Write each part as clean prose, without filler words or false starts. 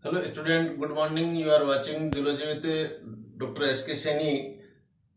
Hello student, good morning. You are watching zoology with doctor S K Saini.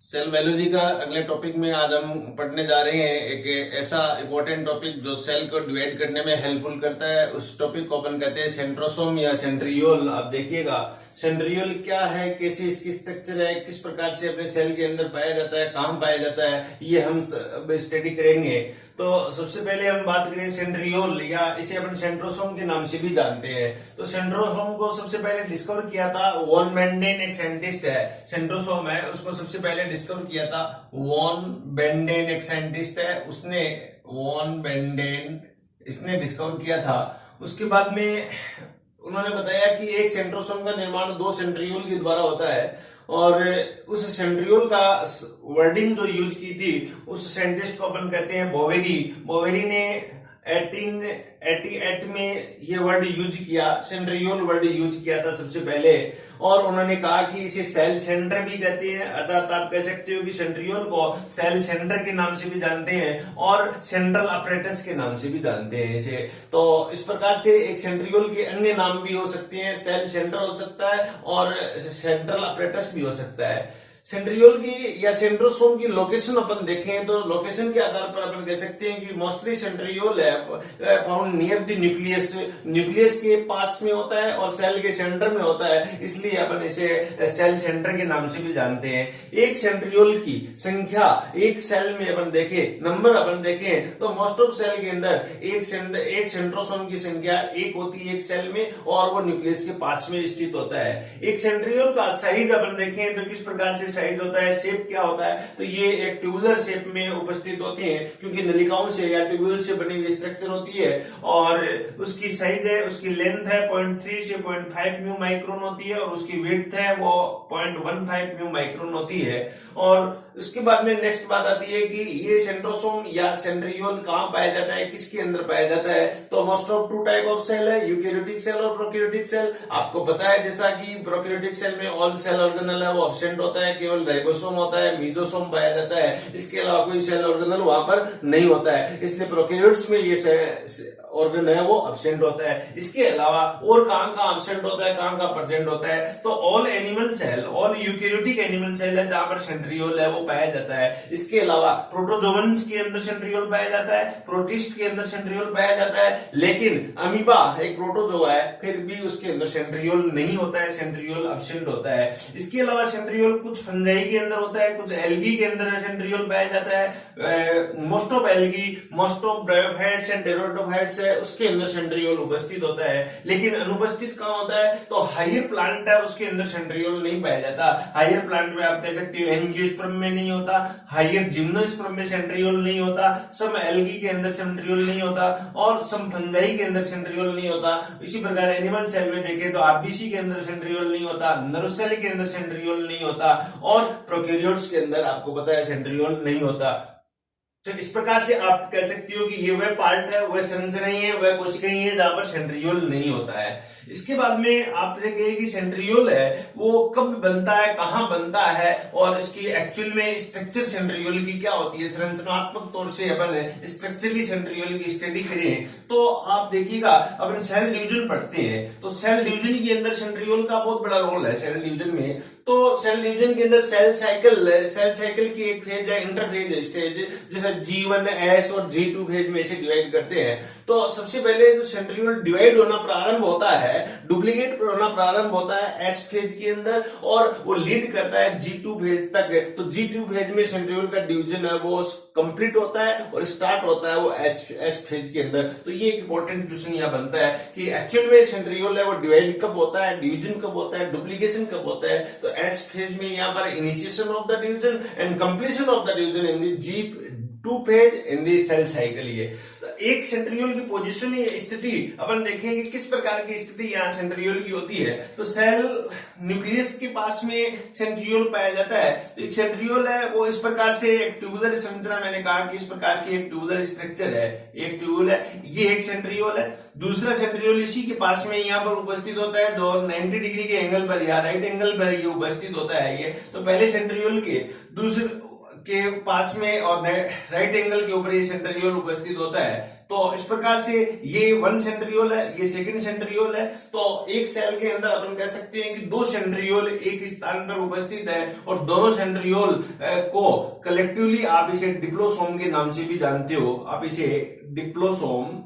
Cell biology का अगले topic में आज हम पढ़ने जा रहे हैं एक ऐसा इंपॉर्टेंट टॉपिक जो सेल को डिवाइड करने में हेल्पफुल करता है। उस टॉपिक को अपन कहते हैं सेंट्रोसोम या सेंट्रियोल। आप देखिएगा सेंट्रियोल क्या है, कैसे इसकी स्ट्रक्चर है, किस प्रकार से अपने सेल के अंदर पाया जाता है, कहाँ पाया जाता है, ये हम स्टडी करेंगे। तो सबसे पहले हम बात करें सेंट्रियोल, या इसे अपन सेंट्रोसोम के नाम से भी जानते हैं। तो सेंट्रोसोम को सबसे पहले डिस्कवर किया था वॉन बेंडेन, एक साइंटिस्ट है। सेंट्रोसोम है, उसको सबसे पहले डिस्कवर किया था वॉन बेंडेन, एक साइंटिस्ट है, उसने वॉन बेंडेन इसने डिस्कवर किया था। उसके बाद में उन्होंने बताया कि एक सेंट्रोसोम का निर्माण दो सेंट्रियोल के द्वारा होता है, और उस सेंट्रियोल का वर्डिंग जो यूज की थी उस साइंटिस्ट को अपन कहते हैं बोवेरी। बोवेरी ने 1888 में ये वर्ड यूज किया, सेंट्रियोल वर्ड यूज किया था सबसे पहले। और उन्होंने कहा कि इसे सेल सेंटर भी कहते हैं, अर्थात आप कह सकते हो कि सेंट्रियोल को सेल सेंटर के नाम से भी जानते हैं और सेंट्रल अपरेटस के नाम से भी जानते हैं इसे। तो इस प्रकार से एक सेंट्रियोल के अन्य नाम भी हो सकते हैं, सेल सेंटर हो सकता है और सेंट्रल अपरेटस भी हो सकता है। सेंट्रियोल की या सेंट्रोसोम की लोकेशन अपन देखें तो लोकेशन के आधार पर अपन कह सकते हैं कि मोस्टली सेंट्रियोल है found near the nucleus, nucleus के पास में होता है और सेल के सेंटर में होता है, इसलिए अपन इसे सेल सेंटर के नाम से भी जानते हैं। एक सेंट्रियोल की संख्या एक सेल में अपन देखें, नंबर अपन देखें तो मोस्ट ऑफ सेल के अंदर एक सेंट्रोसोम की संख्या एक होती है एक सेल में, और वो न्यूक्लियस के पास में स्थित होता है। एक सेंट्रियोल का साइज अपन देखें तो किस प्रकार से साइज होता है, शेप क्या होता है, तो ये एक ट्यूबुलर शेप में उपस्थित होते हैं, क्योंकि नलिकाओं से या ट्यूबुलर से बनी हुई स्ट्रक्चर होती है। और उसकी साइज है, उसकी लेंथ है 0.3 से 0.5 म्यू माइक्रोन होती है, और उसकी विड्थ है वो 0.15 म्यू माइक्रोन होती है। और उसके बाद में नेक्स्ट बात आती है कि ये सेंट्रोसोम या सेंट्रियोल कहां पाया जाता है, किसके अंदर पाया जाता है। तो most of two type of cell है, यूकैरियोटिक सेल और प्रोकैरियोटिक सेल। आपको पता है जैसा कि प्रोकैरियोटिक सेल में ऑल सेल ऑर्गेनल है वो एब्सेंट होता है, केवल राइबोसोम होता है, मेसोसोम पाया जाता है, इसके अलावा कोई सेल ऑर्गेनल वहां पर नहीं होता है, इसलिए प्रोकैरियोट्स में ये ऑर्गन है वो एब्सेंट होता है। इसके अलावा और कहां एब्सेंट होता है, कहां प्रेजेंट होता है, तो all animal cell, all eukaryotic animal cell है जहां पर सेंट्रियोल है वो पाया जाता है। इसके अलावा प्रोटोजोअन्स के अंदर सेंट्रियोल पाया जाता है, प्रोटिस्ट के अंदर सेंट्रियोल पाया जाता है, लेकिन अमीबा एक प्रोटोजोआ है फिर भी उसके अंदर सेंट्रियोल नहीं होता है, सेंट्रियोल एब्सेंट होता है। इसके अलावा सेंट्रियोल कुछ फंजाई के अंदर होता है, कुछ एल्गी के अंदर सेंट्रियोल पाया जाता है। Most of algae, most of bryophytes and pteridophytes है उसके अंदर सेंट्रियोल उपस्थित होता है, लेकिन अनुपस्थित कहां होता है, तो हायर प्लांट है उसके अंदर सेंट्रियोल नहीं पाया जाता। हायर प्लांट में आप कह सकते हो एंजियोस्पर्म में नहीं होता, हायर जिम्नोस्पर्म में सेंट्रियोल नहीं होता, सम एल्गी के अंदर सेंट्रियोल नहीं होता, और सम फंजाई के अंदर सेंट्रियोल नहीं होता। इसी प्रकार एनिमल सेल में देखें तो आरबीसी के अंदर सेंट्रियोल नहीं होता, नर्व सेल के अंदर सेंट्रियोल नहीं होता, और प्रोकैरियोट्स के अंदर आपको पता है सेंट्रियोल नहीं होता। तो इस प्रकार से आप कह सकते हो कि ये वह पार्ट है, वह संरचनाएं है, वह कोशिकाएं है जहां पर सेंट्रियोल नहीं होता है। इसके बाद में आप कहेंगे कि सेंट्रियोल है वो कब बनता है, कहां बनता है, और इसकी एक्चुअल में स्ट्रक्चर सेंट्रियोल की क्या होती है, संरचनात्मक तौर से अपन स्ट्रक्चरली सेंट्रियोल की स्टडी करें तो आप देखिएगा अपन सेल डिवीजन पढ़ते हैं, तो सेल डिवीजन के अंदर सेंट्रियोल का बहुत बड़ा रोल है सेल डिवीजन में। तो सेल डिवीजन के अंदर सेल साइकिल की एक फेज है, इंटरफेज स्टेज, जैसे G1S और G2 फेज में से डिवाइड करते हैं। तो सबसे पहले जो सेंट्रियोल डिवाइड होना प्रारंभ होता है, डुप्लीकेट होना प्रारंभ होता है S फेज के अंदर, और वो लीड करता है G2 फेज तक। तो G2 फेज में सेंट्रियोल का डिवीजन है वो कंप्लीट होता है और स्टार्ट होता है वो S फेज के अंदर। तो ये एक इंपॉर्टेंट क्वेश्चन यहाँ बनता है कि एक्चुअल में सेंट्रियोल है वो डिवाइड कब होता है, डिवीजन कब होता है, डुप्लीकेशन कब होता है। तो S फेज में यहाँ पर initiation of the division and completion of the division in the G2 phase in the cell cycle. ये तो एक सेंट्रियोल की पोजीशन या स्थिति अपन देखेंगे किस प्रकार की स्थिति यहाँ सेंट्रियोल की होती है। तो सेल न्यूक्लियस के पास में सेंट्रियोल पाया जाता है। तो एक सेंट्रियोल है वो इस प्रकार से एक ट्यूबुलर संरचना, मैंने कहा कि इस प्रकार की एक ट्यूबुलर स्ट्रक्चर है, एक ट्यूबुल है, ये एक सेंट्रियोल है। दूसरा सेंट्रियोल इसी के पास में यहाँ पर उपस्थित होता है, जो 90 डिग्री के एंगल पर या राइट एंगल पर ये उपस्थित होता है। ये तो पहले सेंट्रियोल के दूसरे के पास में और राइट एंगल के ऊपर ये सेंट्रियोल उपस्थित होता है। तो इस प्रकार से ये वन सेंट्रियोल है, ये सेकंड सेंट्रियोल है। तो एक सेल के अंदर अपन कह सकते हैं कि दो सेंट्रियोल एक स्थान पर उपस्थित है और दोनों सेंट्रियोल को कलेक्टिवली आप इसे डिप्लोसोम के नाम से भी जानते हो। आप इसे डिप्लोसोम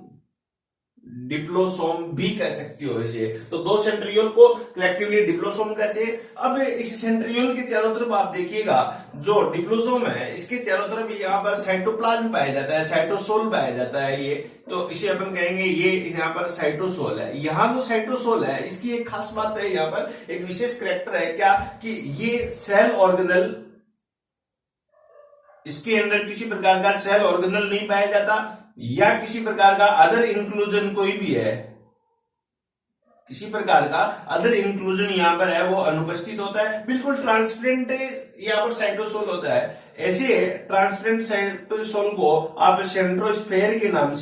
भी कह सकते हो इसे। तो दो सेंट्रियोल को कलेक्टिवली डिप्लोसोम कहते हैं। अब इस सेंट्रियोल के चारों तरफ आप देखिएगा, जो डिप्लोसोम है इसके चारों तरफ यहाँ पर साइटोप्लाज्म पाया जाता है, साइटोसोल पाया जाता है ये। तो इसे अपन कहेंगे ये यहाँ पर साइटोसोल है। यहाँ जो साइटोसोल है इसकी एक खास बात है, यहाँ पर एक विशेष कैरेक्टर है क्या कि ये सेल ऑर्गेनल, इसके अंदर किसी प्रकार का सेल ऑर्गेनल नहीं पाया जाता या किसी प्रकार का अदर इंक्लूजन कोई भी है, किसी प्रकार का अदर इंक्लूजन यहाँ पर है वो अनुपस्थित होता है। बिल्कुल ट्रांसपेरेंट यहाँ पर साइटोसोल होता है। ऐसे ट्रांसपेरेंट साइटोसोल को आप सेंट्रोस्फेयर के नाम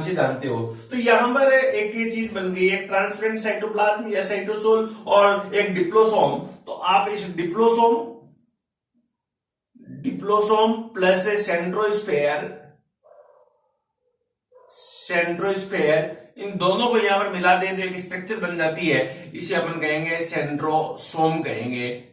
से जानते हो। तो यहां पर एक ये चीज बन गई, एक ट्रांसपेरेंट साइटोप्लाज्म या साइटोसोल और एक डिप्लोसोम। तो आप इस डिप्लोसोम प्लस सेंट्रोस्फेयर इन दोनों को यहां पर मिला दें तो एक स्ट्रक्चर बन जाती है, इसे अपन कहेंगे सेंट्रोसोम कहेंगे।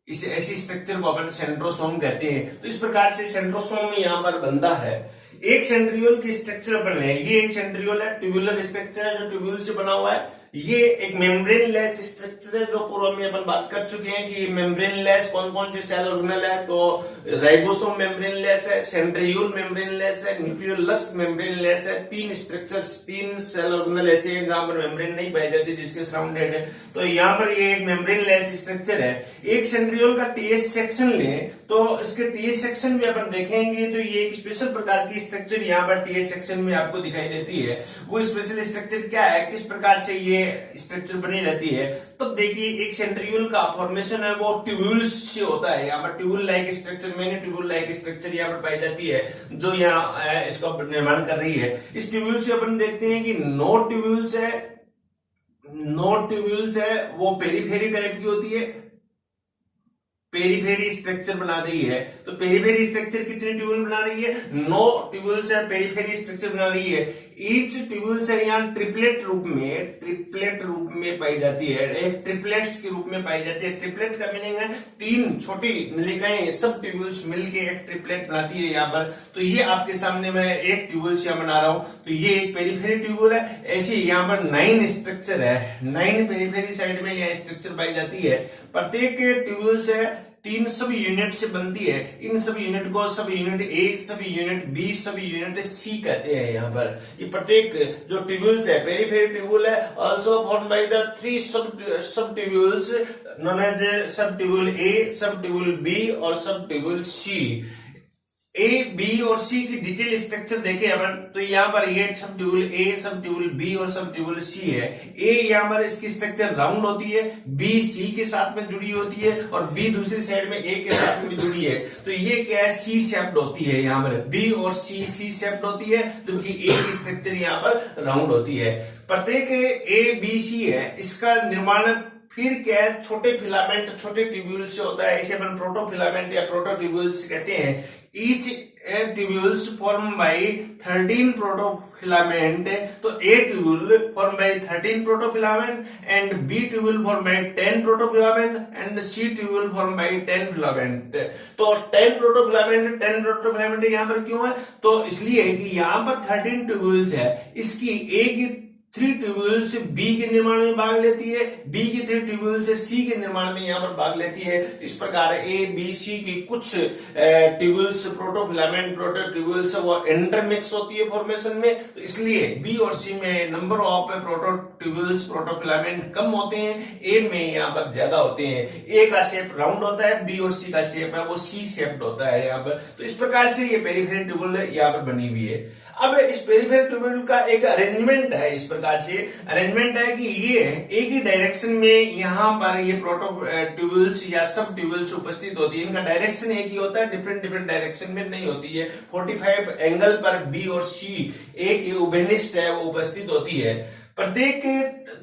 इस ऐसी स्ट्रक्चर को अपन सेंट्रोसोम कहते हैं। तो इस प्रकार से सेंट्रोसोम यहां पर बनता है। एक सेंट्रियोल की स्ट्रक्चर अपन है, ये एक सेंट्रियोल है, ट्यूबुलर स्ट्रक्चर है जो ट्यूब्यूल से बना हुआ है। ये एक मेम्ब्रेन लेस स्ट्रक्चर है जो पूर्व में अपन बात कर चुके हैं कि मेम्ब्रेन लेस कौन कौन से सेल ऑर्गेनल है। तो राइबोसोम मेम्ब्रेन लेस है, सेंट्रियोल मेम्ब्रेन लेस है, न्यूक्लियोलस मेम्ब्रेन लेस है। तीन स्ट्रक्चर्स, तीन सेल ऑर्गेनल ऐसे हैं जहां पर मेम्ब्रेन नहीं पाई जाती जिसके सराउंडेड है। तो यहाँ पर ये एक मेम्ब्रेन लेस स्ट्रक्चर है। एक सेंट्रियोल का टीएस सेक्शन लें तो इसके टीएस सेक्शन में अपन देखेंगे तो ये एक स्पेशल प्रकार की स्ट्रक्चर यहाँ पर टीएस सेक्शन में आपको दिखाई देती है। वो स्पेशल स्ट्रक्चर क्या है, किस प्रकार से ये स्ट्रक्चर बनी रहती है। तो देखिए एक सेंट्रियोल का फॉर्मेशन है वो ट्यूब्यूल्स से होता है। यहाँ पर ट्यूब्यूल लाइक स्ट्रक्चर, मैंने ट्यूब्यूल लाइक स्ट्रक्चर यहाँ पर पाई जाती है जो यहाँ इसका निर्माण कर रही है। इस ट्यूब्यूल से अपन देखते हैं कि नो ट्यूब्यूल्स है वो पेरीफेरी टाइप की होती है, पेरीफेरी स्ट्रक्चर बना रही है। तो पेरीफेरी स्ट्रक्चर कितनी ट्यूब्यूल बना रही है, 9 ट्यूब्यूल्स है, पेरीफेरी स्ट्रक्चर बना रही है। ईच ट्यूब्यूल्स है यहाँ ट्रिपलेट रूप में पाई जाती है, एक ट्रिपलेट्स के रूप में पाई जाती है। ट्रिपलेट का मीनिंग है तीन छोटी नलिकाएं सब ट्यूब्यूल्स मिलके एक ट्रिपलेट बनाती है यहाँ पर। तो ये आपके सामने मैं एक ट्यूब्यूल्स यहाँ बना रहा हूं, तो ये एक पेरीफेरी ट्यूब्यूल है। ऐसे यहाँ पर 9 स्ट्रक्चर है, 9 पेरीफेरी साइड में यह स्ट्रक्चर पाई जाती है। प्रत्येक ट्यूब्यूल्स है 3 सब यूनिट से बनती है। इन सब यूनिट को सब unit A, subunit B, subunit C कहते हैं। यहाँ पर ये प्रत्येक जो ट्यूब्यूल्स है पेरीफेरी ट्यूब्यूल है, also form by the 3 subtubules known as subtubule A, subtubule B और सब ट्यूब्यूल सी। ए, बी और सी की डिटेल स्ट्रक्चर देखें अपन तो यहाँ पर ये सब tubule A, subtubule B और सब ट्यूब्यूल सी है। ए यहाँ पर इसकी स्ट्रक्चर राउंड होती है, बी सी के साथ में जुड़ी होती है और बी दूसरी साइड में ए के साथ में जुड़ी है। तो ये क्या है, सी शेप्ड होती है। यहाँ पर बी और सी शेप्ड होती है जबकि ए की स्ट्रक्चर यहाँ पर राउंड होती है। प्रत्येक ए बी सी है, इसका निर्माण फिर क्या है, छोटे फिलामेंट, छोटे ट्यूब्यूल से होता है। इसे अपन प्रोटोफिलामेंट या प्रोटोट्यूब्यूल्स कहते हैं। Each tubules form by 13 protofilament. तो A tubule form by 13 protofilament and B tubule form by 10 protofilament and C tubule form by 10 filament. तो 10 प्रोटोफिलामेंट यहाँ पर क्यों है, तो इसलिए कि यहाँ पर 13 ट्यूब्यूल्स है, इसकी ए की 3 ट्यूब्यूल्स बी के निर्माण में भाग लेती है, बी की 3 ट्यूब्यूल्स सी के निर्माण में यहाँ पर भाग लेती है। इस प्रकार ए बी सी की कुछ ट्यूब्यूल्स प्रोटोफिलामेंट प्रोटोट्यूब्यूल्स वो इंटरमिक्स होती है फॉर्मेशन में। तो इसलिए बी और सी में नंबर ऑफ प्रोटोट्यूब्यूल्स प्रोटोफिलामेंट कम होते हैं, ए में यहाँ पर ज्यादा होते हैं। ए का शेप राउंड होता है, बी और सी का शेप है वो सी शेप्ड होता है यहाँ पर। तो इस प्रकार से ये पेरीफेरल ट्यूब्यूल यहाँ पर बनी हुई है। अब इस पेरीफेरल ट्यूब्यूल का एक अरेंजमेंट है, इस प्रकार से अरेंजमेंट है कि ये एक ही डायरेक्शन में यहाँ पर ये प्रोटो ट्यूब्यूल्स या सब ट्यूब्यूल्स उपस्थित होती है। इनका डायरेक्शन एक ही होता है, डिफरेंट डायरेक्शन में नहीं होती है। 45 एंगल पर बी और सी एक उभयनिष्ठ है वो उपस्थित होती है। प्रत्येक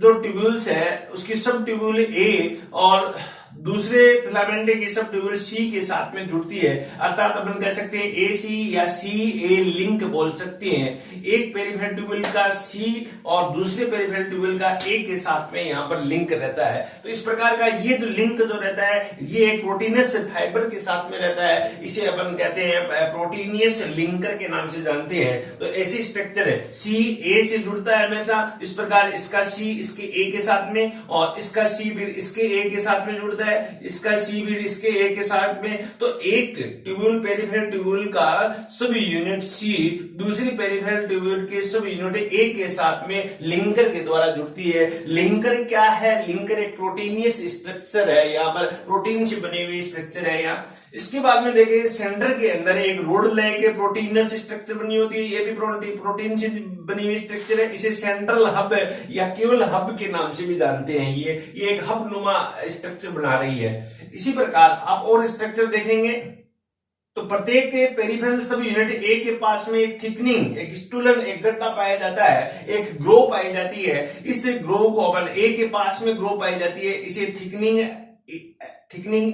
जो ट्यूब्यूल्स है उसकी सब ट्यूब्यूल ए और दूसरे फिलामेंट की सब ट्यूबुल सी के साथ में जुड़ती है, अर्थात अपन कह सकते हैं ए सी या सी ए लिंक बोल सकते हैं। एक पेरिफेरल ट्यूबुल का सी और दूसरे पेरिफेरल ट्यूबुल का ए के साथ में यहाँ पर लिंक रहता है। तो इस प्रकार का ये जो लिंक जो रहता है ये एक प्रोटीनस फाइबर के साथ में रहता है, इसे अपन कहते हैं प्रोटीनियस लिंकर के नाम से जानते हैं। तो ऐसी स्ट्रक्चर है, सी ए से जुड़ता है हमेशा, इस प्रकार इसका सी इसके ए के साथ में और इसका सी भी इसके ए के साथ में जुड़ता है, इसका सी भी इसके ए के साथ में। तो एक ट्यूबुल पेरिफेरल ट्यूबुल का सब यूनिट सी दूसरी पेरिफेरल ट्यूबुल के सब यूनिट ए के साथ में लिंकर के द्वारा जुड़ती है। लिंकर क्या है? लिंकर एक प्रोटीनियस स्ट्रक्चर है, यहाँ पर प्रोटीन से बने हुए स्ट्रक्चर है यहाँ। इसके बाद में देखें सेंटर के अंदर एक रोड लेके प्रोटीनस स्ट्रक्चर बनी होती है, ये भी प्रोटीन से बनी हुई स्ट्रक्चर है। इसे सेंट्रल हब या केवल हब के नाम से भी जानते हैं। ये एक हब नुमा स्ट्रक्चर बना रही है। इसी प्रकार आप और स्ट्रक्चर देखेंगे तो प्रत्येक पेरिफेरल सब यूनिट ए के पास में एक थिकनिंग, एक स्टूलन, एक गड्ढा पाया जाता है, एक ग्रो पाई जाती है। इस ग्रो को अपन ए के पास में ग्रो पाई जाती है, इसे थिकनिंग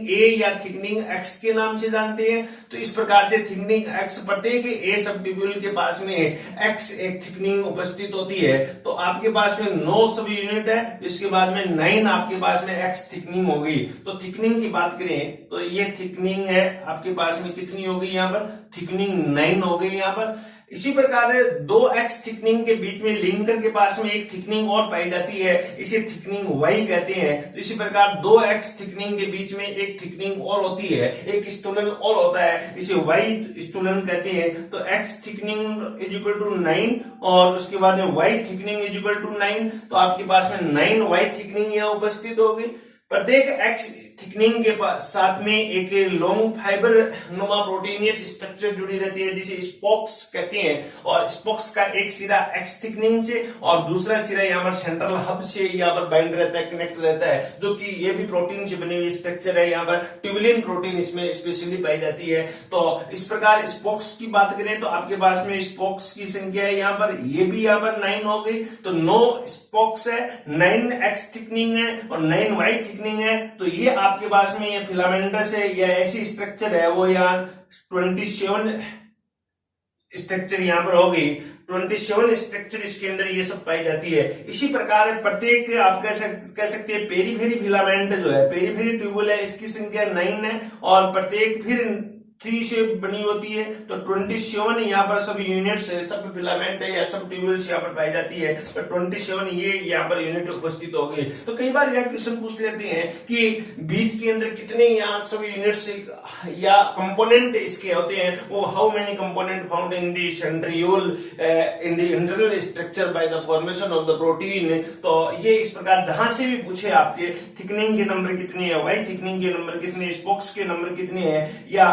ए या थिकनिंग एक्स के नाम से जानते हैं। तो इस प्रकार से थिकनिंग एक्स प्रत्येक ए सब ट्यूब्यूल के पास में एक्स एक थिकनिंग उपस्थित होती है। तो आपके पास में 9 सब यूनिट है, इसके बाद में 9 आपके पास में एक्स थिकनिंग होगी। तो थिकनिंग की बात करें तो ये थिकनिंग है आपके पास में कितनी होगी? यहाँ पर थिकनिंग 9 हो गई यहाँ पर। इसी प्रकार 2x थिकनिंग के बीच में लिंकर के पास में एक थिकनिंग और पाई जाती है, इसे थिकनिंग y कहते हैं। तो इसी प्रकार 2x थिकनिंग के बीच में एक थिकनिंग और होती है, एक स्टूलन और होता है, इसे y स्टूलन कहते हैं। तो x thickening is equal to 9 और उसके बाद में y thickening is equal to 9। तो आपके पास में 9y थिकनिंग यहाँ उपस्थित होगी। प्रत्येक एक्स थिकनिंग के साथ में एक लॉन्ग फाइबर नुमा प्रोटीनियस स्ट्रक्चर जुड़ी रहती है, जिसे स्पोक्स कहते हैं। और स्पोक्स का एक सिरा एक्स थिकनिंग से और दूसरा सिरा यहाँ पर सेंट्रल हब से यहाँ पर बाइंड रहता है, कनेक्ट रहता है, जो कि ये भी प्रोटीन से बनी हुई स्ट्रक्चर है। यहाँ पर ट्यूबुलिन प्रोटीन इसमें स्पेशली पाई जाती है। तो इस प्रकार स्पोक्स की बात करें तो आपके पास में स्पोक्स की संख्या है यहाँ पर, ये भी यहाँ पर 9 हो गई। तो 9 स्पोक्स है, 9 एक्स थिकनिंग है और 9 वाई थिकनिंग है। तो ये आपके पास में ये फिलामेंटस है या ऐसी स्ट्रक्चर है, वो यहाँ 27 स्ट्रक्चर यहाँ पर होगी। 27 स्ट्रक्चर इसके अंदर ये सब पाई जाती है। इसी प्रकार प्रत्येक आप कह सकते हैं पेरीफेरी फिलामेंट जो है, पेरीफेरी ट्यूबुल है, इसकी संख्या 9 है और प्रत्येक फिर 3 से बनी होती है। तो 27 यहाँ पर सब यूनिट्स है, सब फिलामेंट है या सब ट्यूबुल्स यहाँ पर पाई जाती है। तो 27 ये यहाँ पर यूनिट उपस्थित हो गई। तो कई बार यहाँ क्वेश्चन पूछ लेते हैं कि बीज के अंदर कितने यहाँ सब यूनिट्स या कंपोनेंट इसके होते हैं, वो how many component found in the centriole in the internal structure by the formation of the protein. तो ये इस प्रकार जहां से भी पूछे आपके थिकनिंग के नंबर कितने हैं, वाई थिकनिंग के नंबर कितने, स्पोक्स के नंबर कितने हैं या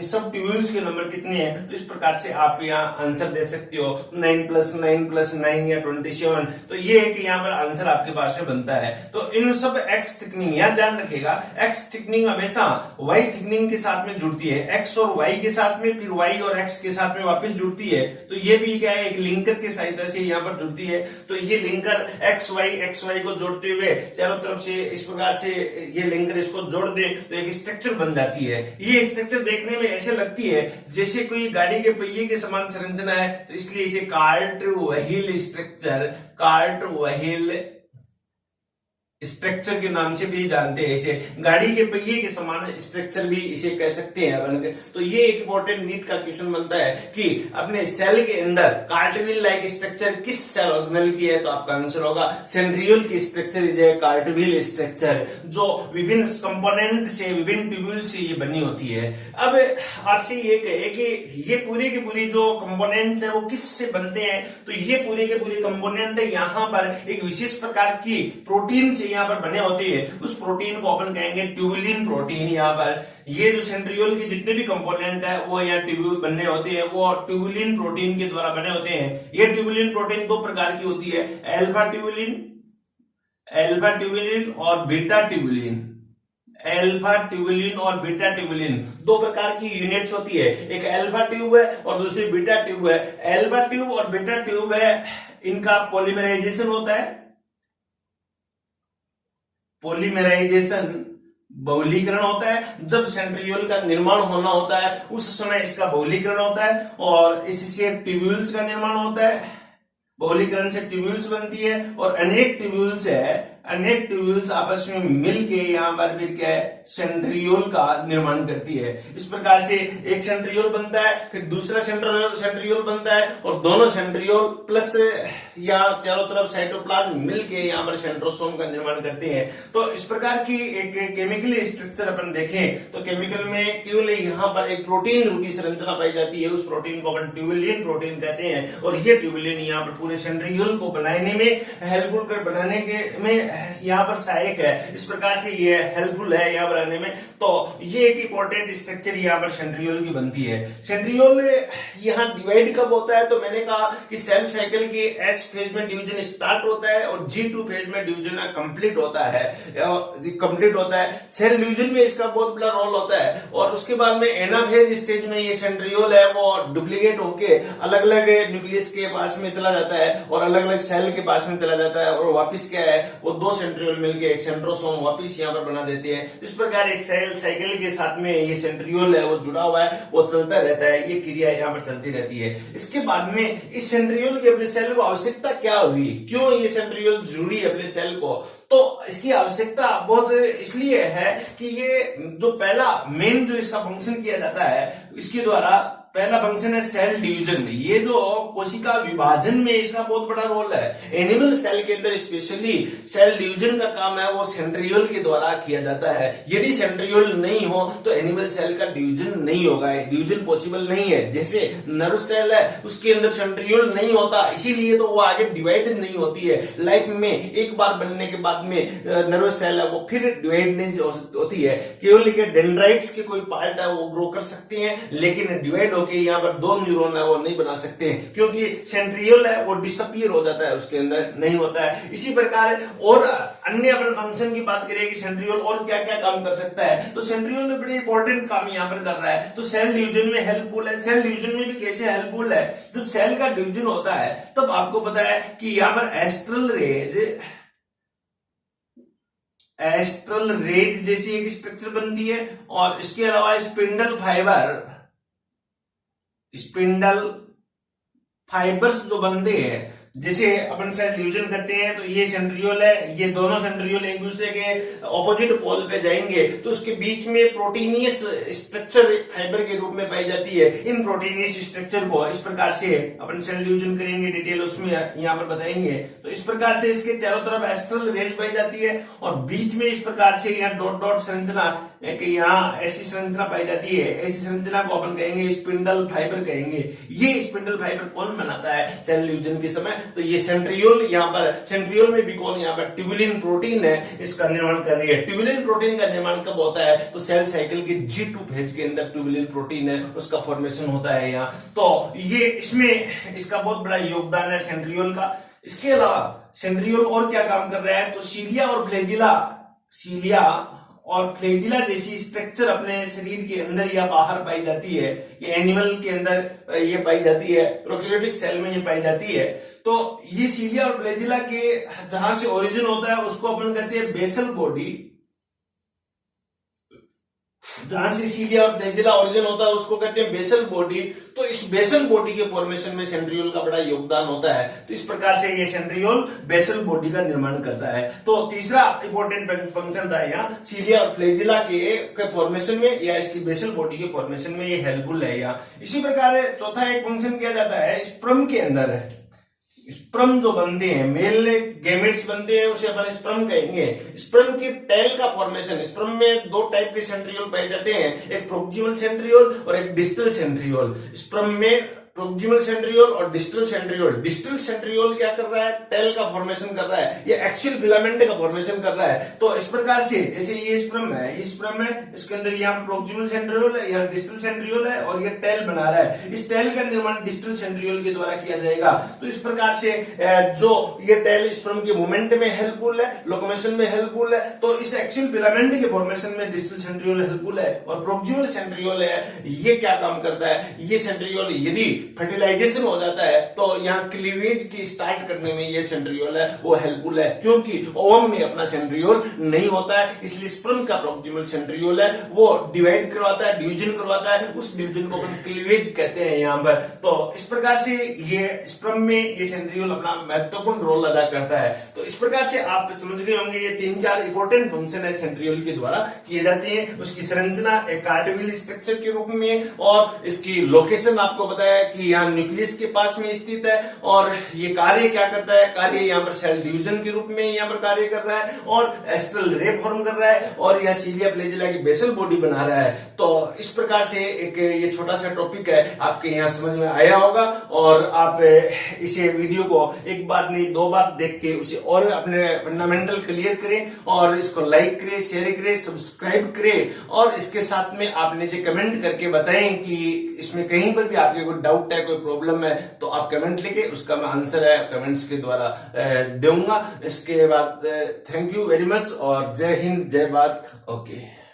सब ट्यूबुल्स के नंबर कितने हैं, तो इस प्रकार से आप यहाँ आंसर दे सकते हो 9 + 9 + 9 या 27। तो ये है कि यहाँ पर आंसर आपके पास में बनता है। तो इन सब एक्स थिकनिंग यहाँ ध्यान रखेगा, एक्स थिकनिंग हमेशा वाई थिकनिंग के साथ में जुड़ती है, एक्स और वाई के साथ में, फिर वाई और एक्स के साथ में वापस जुड़ती है। तो ये भी क्या है, एक लिंकर के सहायता से यहाँ पर जुड़ती है। तो ये लिंकर एक्स वाई को जोड़ते हुए चारों तरफ से इस प्रकार से ये लिंकर इसको जोड़ दे तो एक स्ट्रक्चर बन जाती है। ये स्ट्रक्चर देखने में ऐसे लगती है जैसे कोई गाड़ी के पहिए के समान संरचना है, तो इसलिए इसे कार्ट व्हील स्ट्रक्चर के नाम से भी जानते हैं। इसे गाड़ी के पहिए के समान स्ट्रक्चर भी इसे कह सकते हैं अपन। तो ये एक इंपॉर्टेंट नीट का क्वेश्चन बनता है कि अपने सेल के अंदर कार्टविल लाइक स्ट्रक्चर किस सेल ऑर्गेनेल की है, तो आपका आंसर होगा सेंट्रियोल की स्ट्रक्चर इज ए कार्टविल स्ट्रक्चर, जो विभिन्न कंपोनेंट से, विभिन्न ट्यूब्यूल से ये बनी होती है। अब आपसे ये कहे कि ये पूरी की पूरी जो कंपोनेंट्स है वो किस से बनते हैं, तो ये पूरे के पूरे कंपोनेंट यहाँ पर एक विशेष प्रकार की प्रोटीन से यहाँ पर बने होते हैं। उस प्रोटीन को अपन कहेंगे ट्यूबुलिन प्रोटीन। यहाँ पर ये जो सेंट्रियोल के जितने भी कंपोनेंट है वो यहाँ ट्यूब्यूल बनने होते हैं, वो ट्यूबुलिन प्रोटीन के द्वारा बने होते हैं। ये ट्यूबुलिन प्रोटीन 2 प्रकार की होती है, अल्फा ट्यूबुलिन और बीटा ट्यूबुलिन। अल्फा ट्यूबुलिन और बीटा ट्यूबुलिन 2 प्रकार की यूनिट्स होती है, एक अल्फा ट्यूब है और दूसरी बीटा ट्यूब है। अल्फा ट्यूब और बीटा ट्यूब है, इनका पॉलीमराइजेशन होता है, पॉलीमराइजेशन बहुलीकरण होता है। जब सेंट्रियोल का निर्माण होना होता है उस समय इसका बहुलीकरण होता है और इससे ट्यूब्यूल्स का निर्माण होता है। बहुलीकरण से ट्यूब्यूल्स बनती है और अनेक ट्यूब्यूल्स आपस में मिलके यहाँ पर फिर क्या है सेंट्रियोल का निर्माण करती है। इस प्रकार से एक सेंट्रियोल बनता है, फिर दूसरा सेंट्रियोल बनता है और दोनों सेंट्रियोल प्लस या चारों तरफ साइटोप्लाज्म मिलके यहाँ पर सेंट्रोसोम का निर्माण करते हैं। तो इस प्रकार की एक केमिकली स्ट्रक्चर अपन देखें तो केमिकल में केवल यहाँ पर एक प्रोटीन रूपी संरचना पाई जाती है। उस प्रोटीन को अपन ट्यूबुलिन प्रोटीन कहते हैं और ये ट्यूबुलिन यहाँ पर पूरे सेंट्रियोल को बनाने में हेल्पफुल कर बनाने के में यहाँ पर सहायक है। इस प्रकार से ये हेल्पफुल है यहाँ बनाने में। तो ये एक इंपॉर्टेंट स्ट्रक्चर यहाँ पर सेंट्रियोल की बनती है। सेंट्रियोल यहाँ डिवाइड कब होता है तो मैंने कहा कि सेल साइकिल के एस फेज में डिवीजन स्टार्ट होता है और G2 फेज में डिवीजन कंप्लीट होता है। सेल डिवीजन में इसका बहुत बड़ा रोल होता है और उसके बाद में एनाफेज स्टेज में ये सेंट्रियोल है वो डुप्लीकेट होके अलग अलग न्यूक्लियस के पास में चला जाता है और अलग अलग सेल के पास में चला जाता है और वापस क्या है वो दो सेंट्रियोल मिलके एक सेंट्रोसोम वापस यहाँ पर बना देते हैं। इस प्रकार एक सेल साइकिल के साथ में ये सेंट्रियोल है वो जुड़ा हुआ है, वो चलता रहता है, ये क्रिया यहाँ पर चलती रहती है। इसके बाद में इस सेंट्रियोल की अपने सेल को आवश्यकता क्या हुई, क्यों ये सेंट्रियोल जुड़ी अपने सेल को, तो इसकी आवश्यकता बहुत इसलिए है कि ये जो पहला मेन जो इसका फंक्शन किया जाता है इसके द्वारा पहला फंक्शन है सेल डिवीजन। ये जो कोशिका विभाजन में इसका बहुत बड़ा रोल है। एनिमल सेल के अंदर स्पेशली सेल डिवीजन का काम है वो सेंट्रियोल के द्वारा किया जाता है। यदि सेंट्रियोल नहीं हो तो एनिमल सेल का डिवीजन नहीं होगा, डिवीजन पॉसिबल नहीं है। जैसे नर्व सेल है उसके अंदर सेंट्रियोल नहीं होता, इसीलिए तो वो आगे डिवाइड नहीं होती है। लाइफ में एक बार बनने के बाद में नर्व सेल है वो फिर डिवाइड नहीं होती है। केवल डेंड्राइट्स के कोई पार्ट है वो ग्रो कर सकते हैं लेकिन डिवाइड कि यहाँ पर दो न्यूरॉन है वो नहीं बना सकते क्योंकि सेंट्रियोल है वो डिसअपीयर हो जाता है, उसके अंदर नहीं होता है। इसी प्रकार और अन्य अपन फंक्शन की बात करें कि सेंट्रियोल और क्या क्या काम कर सकता है तो सेंट्रियोल में बड़ी इंपॉर्टेंट काम यहाँ पर कर रहा है। तो सेल डिवीजन में हेल्पफुल है। सेल डिवीजन में भी कैसे हेल्पफुल है, जब सेल का डिवीजन होता है तब आपको पता है कि यहाँ पर एस्ट्रल रेज जैसी एक स्ट्रक्चर बनती है और इसके अलावा स्पिंडल फाइबर्स जो बनते हैं, जैसे अपन सेल डिवीजन करते हैं तो ये सेंट्रियोल है, ये दोनों सेंट्रियोल एक दूसरे के ऑपोजिट पोल पे जाएंगे तो उसके बीच में प्रोटीनियस स्ट्रक्चर फाइबर के रूप में पाई जाती है। इन प्रोटीनियस स्ट्रक्चर को इस प्रकार से अपन सेल डिवीजन करेंगे, डिटेल उसमें यहाँ पर बताएंगे। तो इस प्रकार से इसके चारों तरफ एस्ट्रल रेज पाई जाती है और बीच में इस प्रकार से यहाँ डॉट डॉट संरचना यहाँ ऐसी संरचना पाई जाती है। ऐसी संरचना को अपन कहेंगे स्पिंडल फाइबर कहेंगे। ये स्पिंडल फाइबर कौन बनाता है सेल डिवीजन के समय, तो ये सेंट्रियोल। यहाँ पर सेंट्रियोल में भी कौन, यहाँ पर ट्यूबुलिन प्रोटीन है, इसका निर्माण कर रही है। ट्यूबुलिन प्रोटीन का निर्माण कब होता है तो सेल साइकिल के G2 फेज के अंदर ट्यूबुलिन प्रोटीन है उसका फॉर्मेशन होता है यहाँ। तो ये इसमें इसका बहुत बड़ा योगदान है सेंट्रियोल का। इसके अलावा सेंट्रियोल और क्या काम कर रहा है तो सीलिया और फ्लैजिला जैसी स्ट्रक्चर अपने शरीर के अंदर या बाहर पाई जाती है। ये एनिमल के अंदर ये पाई जाती है, प्रोकैरियोटिक सेल में ये पाई जाती है। तो ये सीलिया और फ्लैजिला के जहां से ओरिजिन होता है उसको अपन कहते हैं बेसल बॉडी। जहां से सीलिया और फ्लैजिला ओरिजिन होता है उसको कहते हैं बेसल बॉडी। तो इस बेसल बॉडी के फॉर्मेशन में सेंट्रियोल का बड़ा योगदान होता है। तो इस प्रकार से ये सेंट्रियोल बेसल बॉडी का निर्माण करता है। तो तीसरा इंपॉर्टेंट फंक्शन था यहाँ सीलिया और फ्लैजिला के फॉर्मेशन में या इसकी बेसल बॉडी के फॉर्मेशन में ये हेल्पफुल है यहाँ। इसी प्रकार चौथा एक फंक्शन किया जाता है स्पर्म के अंदर। स्पर्म जो बनते हैं, मेल गैमेट्स बनते हैं उसे अपन स्पर्म कहेंगे। स्पर्म की टेल का फॉर्मेशन, स्पर्म में दो टाइप के सेंट्रियोल पाए जाते हैं, एक प्रोक्सिमल सेंट्रियोल और एक डिस्टल सेंट्रियोल। स्पर्म में प्रोक्सिमल सेंट्रियोल और डिस्टल सेंट्रियोल। डिस्टल सेंट्रियोल क्या कर रहा है, टेल का फॉर्मेशन कर रहा है, ये एक्सियल फिलामेंट का फॉर्मेशन कर रहा है। तो इस प्रकार से जैसे ये स्पर्म है, इसके अंदर यहाँ प्रोक्सिमल सेंट्रियोल है, यहाँ डिस्टल सेंट्रियोल है और ये टेल बना रहा है। इस टेल का निर्माण डिस्टल सेंट्रियोल के द्वारा किया जाएगा। तो इस प्रकार से जो ये टेल स्पर्म के मूवमेंट में हेल्पफुल है, लोकोमोशन में हेल्पफुल है। तो इस एक्सियल फिलामेंट के फॉर्मेशन में डिस्टल सेंट्रियोल हेल्पफुल है। और प्रोक्सिमल सेंट्रियोल है, ये क्या काम करता है, ये सेंट्रियोल यदि फर्टिलाइजेशन हो जाता है तो यहाँ क्लीवेज की स्टार्ट करने में ये सेंट्रियोल है वो हेल्पफुल है, क्योंकि ओवम में अपना सेंट्रियोल नहीं होता है, इसलिए स्पर्म का प्रॉक्सिमल सेंट्रियोल है वो डिवाइड करवाता है, डिवीजन करवाता है, उस डिवीजन को हम क्लीवेज कहते हैं यहाँ पर। तो इस प्रकार से ये स्पर्म में ये सेंट्रियोल अपना महत्वपूर्ण रोल अदा करता है। तो इस प्रकार से आप समझ गए होंगे ये 3-4 इंपॉर्टेंट फंक्शन है सेंट्रियोल के द्वारा किए जाते हैं। उसकी संरचना एक कार्डियल स्ट्रक्चर के रूप में, और इसकी लोकेशन आपको बताया कि यहाँ न्यूक्लियस के पास में स्थित है, और ये कार्य क्या करता है, कार्य यहाँ पर सेल डिवीजन के रूप में यहाँ पर कार्य कर रहा है, और एस्ट्रल रे फॉर्म कर रहा है, और यह सीलिया फ्लैजेला की बेसल बॉडी बना रहा है। तो इस प्रकार से एक ये छोटा सा टॉपिक है आपके यहाँ समझ में आया होगा, और आप इसे वीडियो को एक बार नहीं 2 बार देख के उसे और अपने फंडामेंटल क्लियर करें, और इसको लाइक करें, शेयर करें, सब्सक्राइब करें, और इसके साथ में आप नीचे कमेंट करके बताएं कि इसमें कहीं पर भी आपके कोई डाउट है, कोई प्रॉब्लम है, तो आप कमेंट लिखे, उसका मैं आंसर है कमेंट्स के द्वारा दूंगा। इसके बाद थैंक यू वेरी मच, और जय हिंद जय भारत। ओके।